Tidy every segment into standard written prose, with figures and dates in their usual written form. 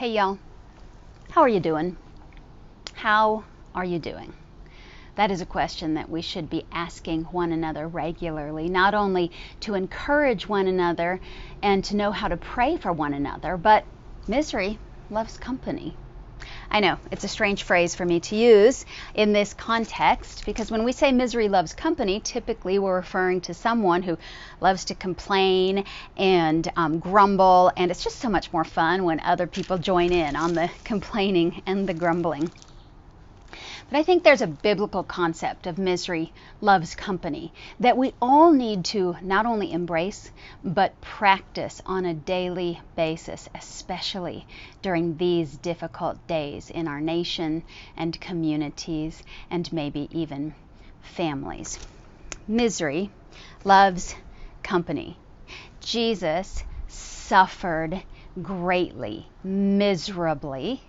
Hey y'all, how are you doing? How are you doing? That is a question that we should be asking one another regularly, not only to encourage one another and to know how to pray for one another, but misery loves company. I know, it's a strange phrase for me to use in this context because when we say misery loves company, typically we're referring to someone who loves to complain and grumble, and it's just so much more fun when other people join in on the complaining and the grumbling. But I think there's a biblical concept of misery loves company that we all need to not only embrace, but practice on a daily basis, especially during these difficult days in our nation and communities and maybe even families. Misery loves company. Jesus suffered greatly, miserably,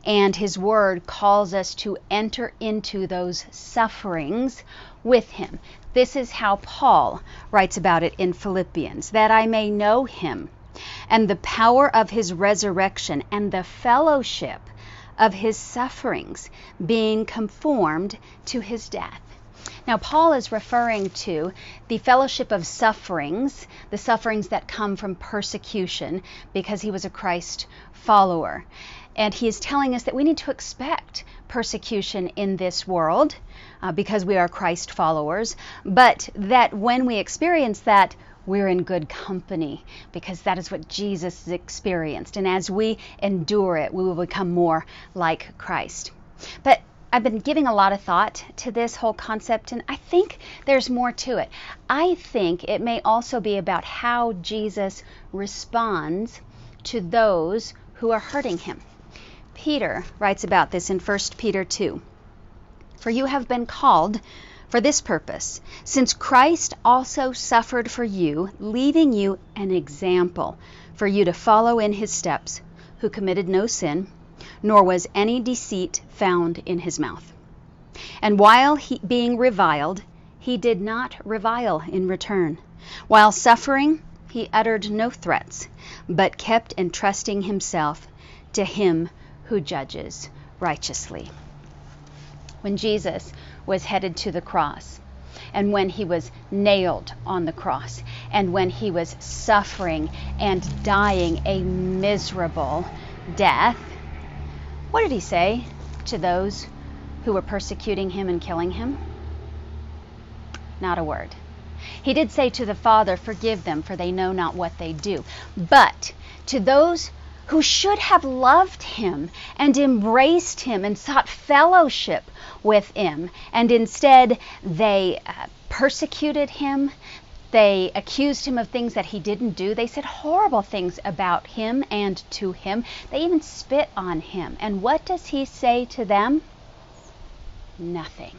and his word calls us to enter into those sufferings with him. This is how Paul writes about it in Philippians, that I may know him and the power of his resurrection and the fellowship of his sufferings, being conformed to his death. Now, Paul is referring to the fellowship of sufferings, the sufferings that come from persecution, because he was a Christ follower. And he is telling us that we need to expect persecution in this world because we are Christ followers, but that when we experience that, we're in good company because that is what Jesus experienced. And as we endure it, we will become more like Christ. But I've been giving a lot of thought to this whole concept, and I think there's more to it. I think it may also be about how Jesus responds to those who are hurting him. Peter writes about this in 1 Peter 2. For you have been called for this purpose, since Christ also suffered for you, leaving you an example for you to follow in his steps, who committed no sin, nor was any deceit found in his mouth. And while being reviled, he did not revile in return. While suffering, he uttered no threats, but kept entrusting himself to him who judges righteously. When Jesus was headed to the cross, and when he was nailed on the cross, and when he was suffering and dying a miserable death, what did he say to those who were persecuting him and killing him? Not a word. He did say to the Father, forgive them, for they know not what they do. But to those who should have loved him and embraced him and sought fellowship with him, and instead they persecuted him, they accused him of things that he didn't do, they said horrible things about him and to him, they even spit on him. And what does he say to them? Nothing.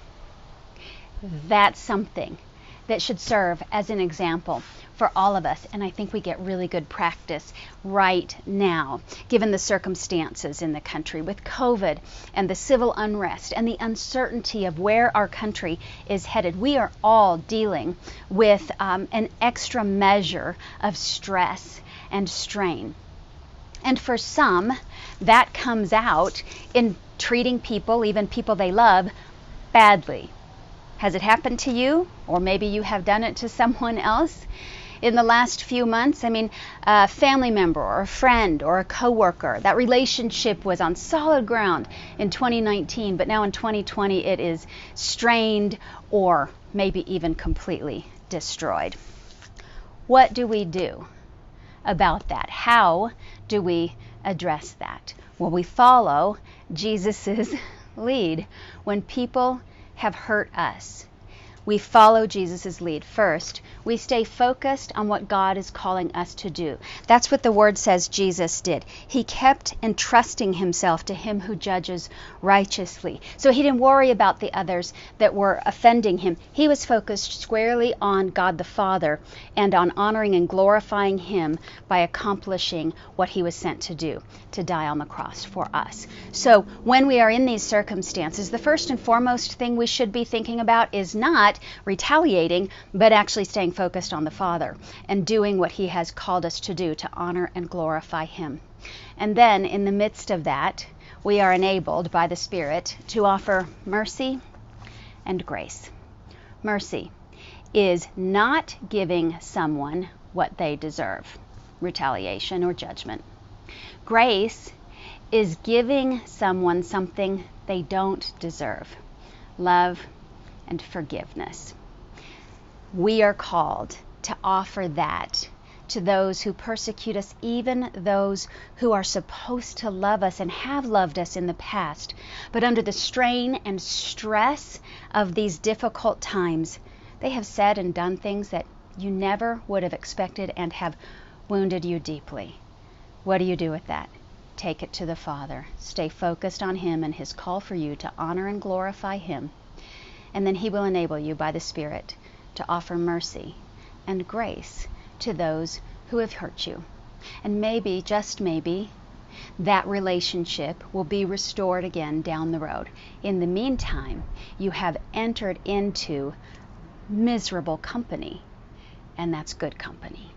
That's something that should serve as an example for all of us. And I think we get really good practice right now, given the circumstances in the country with COVID and the civil unrest and the uncertainty of where our country is headed. We are all dealing with an extra measure of stress and strain. And for some, that comes out in treating people, even people they love, badly. Has it happened to you? Or maybe you have done it to someone else in the last few months? I mean, a family member or a friend or a coworker, that relationship was on solid ground in 2019, but now in 2020 it is strained or maybe even completely destroyed. What do we do about that? How do we address that? Well, we follow Jesus's lead. When people have hurt us, we follow Jesus' lead. First, we stay focused on what God is calling us to do. That's what the word says Jesus did. He kept entrusting himself to him who judges righteously. So he didn't worry about the others that were offending him. He was focused squarely on God the Father and on honoring and glorifying him by accomplishing what he was sent to do, to die on the cross for us. So when we are in these circumstances, the first and foremost thing we should be thinking about is not retaliating, but actually staying focused on the Father and doing what he has called us to do to honor and glorify him. And then in the midst of that, we are enabled by the Spirit to offer mercy and grace. Mercy is not giving someone what they deserve, retaliation or judgment. Grace is giving someone something they don't deserve, love and forgiveness. We are called to offer that to those who persecute us, even those who are supposed to love us and have loved us in the past. But under the strain and stress of these difficult times, they have said and done things that you never would have expected and have wounded you deeply. What do you do with that? Take it to the Father. Stay focused on Him and His call for you to honor and glorify Him. And then He will enable you by the Spirit to offer mercy and grace to those who have hurt you. And maybe, just maybe, that relationship will be restored again down the road. In the meantime, you have entered into miserable company, and that's good company.